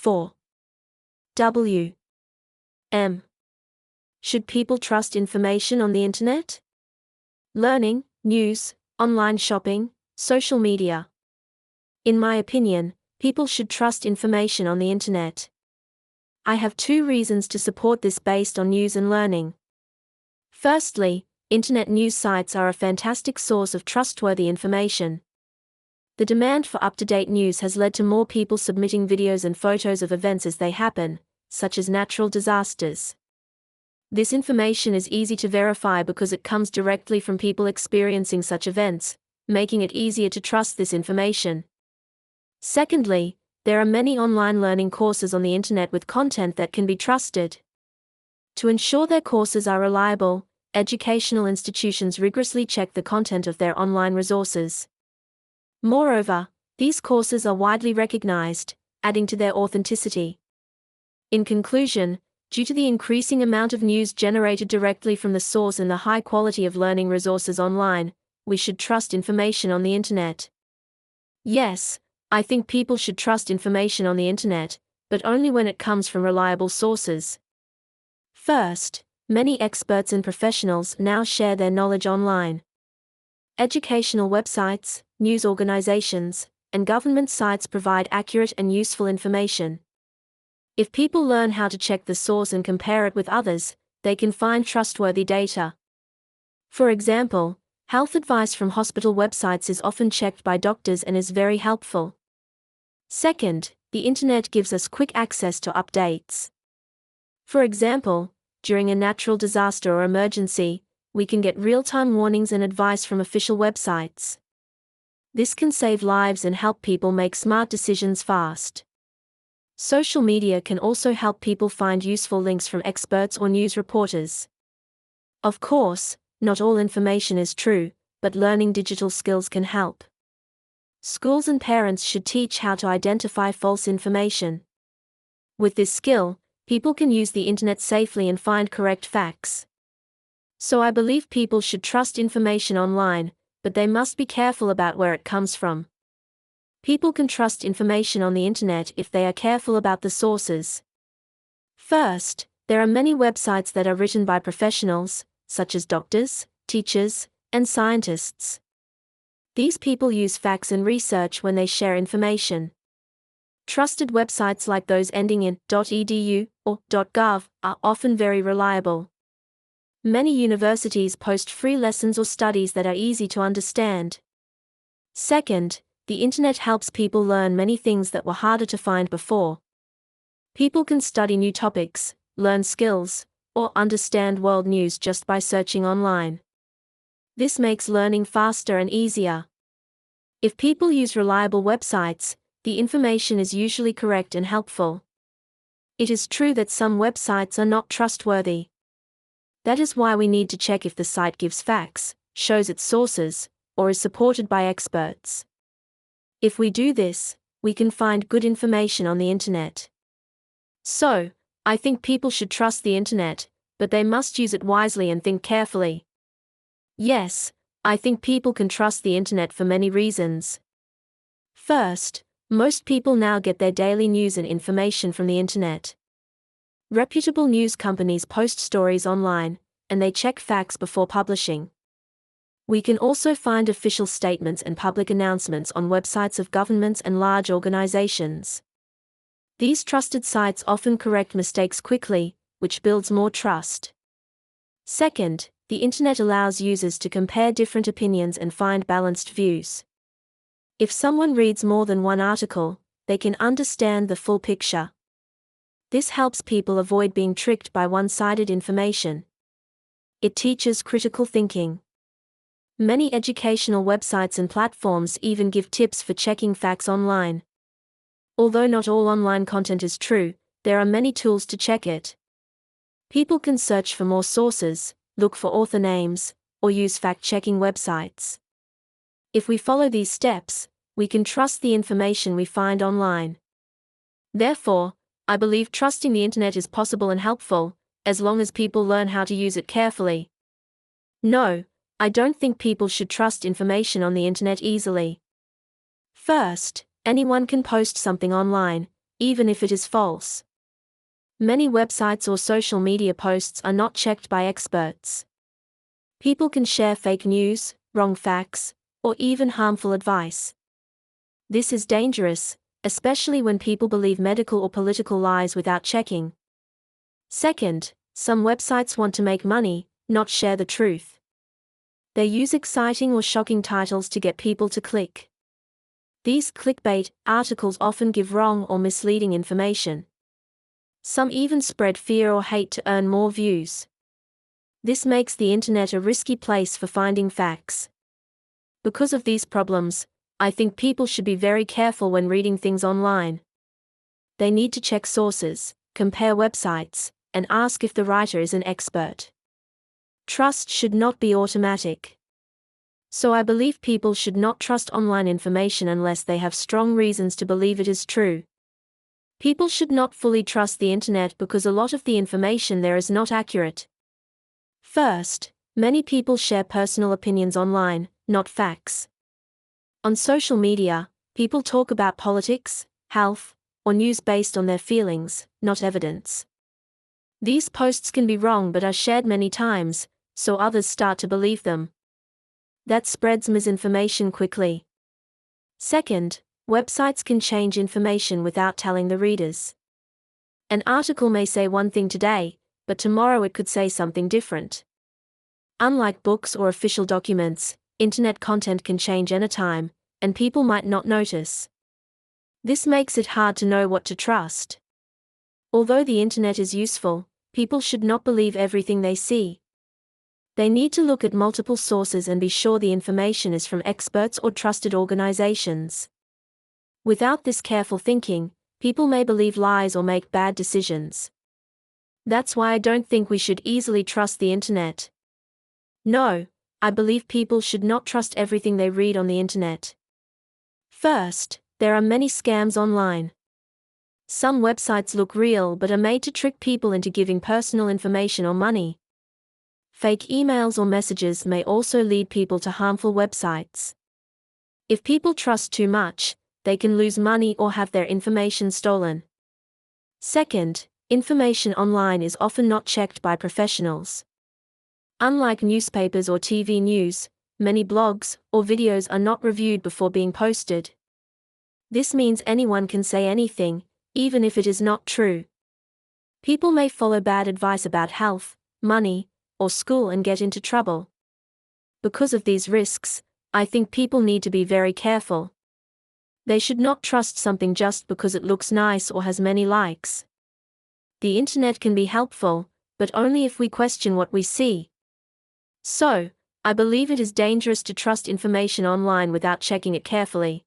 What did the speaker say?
P1-22-2-4WM. Should people trust information on the internet? Learning, news, online shopping, social media. In my opinion, people should trust information on the internet. I have two reasons to support this based on news and learning. Firstly, internet news sites are a fantastic source of trustworthy information. The demand for up-to-date news has led to more people submitting videos and photos of events as they happen, such as natural disasters. This information is easy to verify because it comes directly from people experiencing such events, making it easier to trust this information. Secondly, there are many online learning courses on the internet with content that can be trusted. To ensure their courses are reliable, educational institutions rigorously check the content of their online resources. Moreover, these courses are widely recognized, adding to their authenticity. In conclusion, due to the increasing amount of news generated directly from the source and the high quality of learning resources online, we should trust information on the internet. Yes, I think people should trust information on the internet, but only when it comes from reliable sources. First, many experts and professionals now share their knowledge online. Educational websites, news organizations, and government sites provide accurate and useful information. If people learn how to check the source and compare it with others, they can find trustworthy data. For example, health advice from hospital websites is often checked by doctors and is very helpful. Second, the internet gives us quick access to updates. For example, during a natural disaster or emergency, we can get real-time warnings and advice from official websites. This can save lives and help people make smart decisions fast. Social media can also help people find useful links from experts or news reporters. Of course, not all information is true, but learning digital skills can help. Schools and parents should teach how to identify false information. With this skill, people can use the internet safely and find correct facts. So I believe people should trust information online, but they must be careful about where it comes from. People can trust information on the internet if they are careful about the sources. First, there are many websites that are written by professionals, such as doctors, teachers, and scientists. These people use facts and research when they share information. Trusted websites like those ending in .edu or .gov are often very reliable. Many universities post free lessons or studies that are easy to understand. Second, the internet helps people learn many things that were harder to find before. People can study new topics, learn skills, or understand world news just by searching online. This makes learning faster and easier. If people use reliable websites, the information is usually correct and helpful. It is true that some websites are not trustworthy. That is why we need to check if the site gives facts, shows its sources, or is supported by experts. If we do this, we can find good information on the internet. So, I think people should trust the internet, but they must use it wisely and think carefully. Yes, I think people can trust the internet for many reasons. First, most people now get their daily news and information from the internet. Reputable news companies post stories online, and they check facts before publishing. We can also find official statements and public announcements on websites of governments and large organizations. These trusted sites often correct mistakes quickly, which builds more trust. Second, the internet allows users to compare different opinions and find balanced views. If someone reads more than one article, they can understand the full picture. This helps people avoid being tricked by one-sided information. It teaches critical thinking. Many educational websites and platforms even give tips for checking facts online. Although not all online content is true, there are many tools to check it. People can search for more sources, look for author names, or use fact-checking websites. If we follow these steps, we can trust the information we find online. Therefore, I believe trusting the internet is possible and helpful, as long as people learn how to use it carefully. No, I don't think people should trust information on the internet easily. First, anyone can post something online, even if it is false. Many websites or social media posts are not checked by experts. People can share fake news, wrong facts, or even harmful advice. This is dangerous, especially when people believe medical or political lies without checking. Second, some websites want to make money, not share the truth. They use exciting or shocking titles to get people to click. These clickbait articles often give wrong or misleading information. Some even spread fear or hate to earn more views. This makes the internet a risky place for finding facts. Because of these problems, I think people should be very careful when reading things online. They need to check sources, compare websites, and ask if the writer is an expert. Trust should not be automatic. So I believe people should not trust online information unless they have strong reasons to believe it is true. People should not fully trust the internet because a lot of the information there is not accurate. First, many people share personal opinions online, not facts. On social media, people talk about politics, health, or news based on their feelings, not evidence. These posts can be wrong but are shared many times, so others start to believe them. That spreads misinformation quickly. Second, websites can change information without telling the readers. An article may say one thing today, but tomorrow it could say something different. Unlike books or official documents, internet content can change anytime, and people might not notice. This makes it hard to know what to trust. Although the internet is useful, people should not believe everything they see. They need to look at multiple sources and be sure the information is from experts or trusted organizations. Without this careful thinking, people may believe lies or make bad decisions. That's why I don't think we should easily trust the internet. No, I believe people should not trust everything they read on the internet. First, there are many scams online. Some websites look real but are made to trick people into giving personal information or money. Fake emails or messages may also lead people to harmful websites. If people trust too much, they can lose money or have their information stolen. Second, information online is often not checked by professionals. Unlike newspapers or TV news, many blogs or videos are not reviewed before being posted. This means anyone can say anything, even if it is not true. People may follow bad advice about health, money, or school and get into trouble. Because of these risks, I think people need to be very careful. They should not trust something just because it looks nice or has many likes. The internet can be helpful, but only if we question what we see. So, I believe it is dangerous to trust information online without checking it carefully.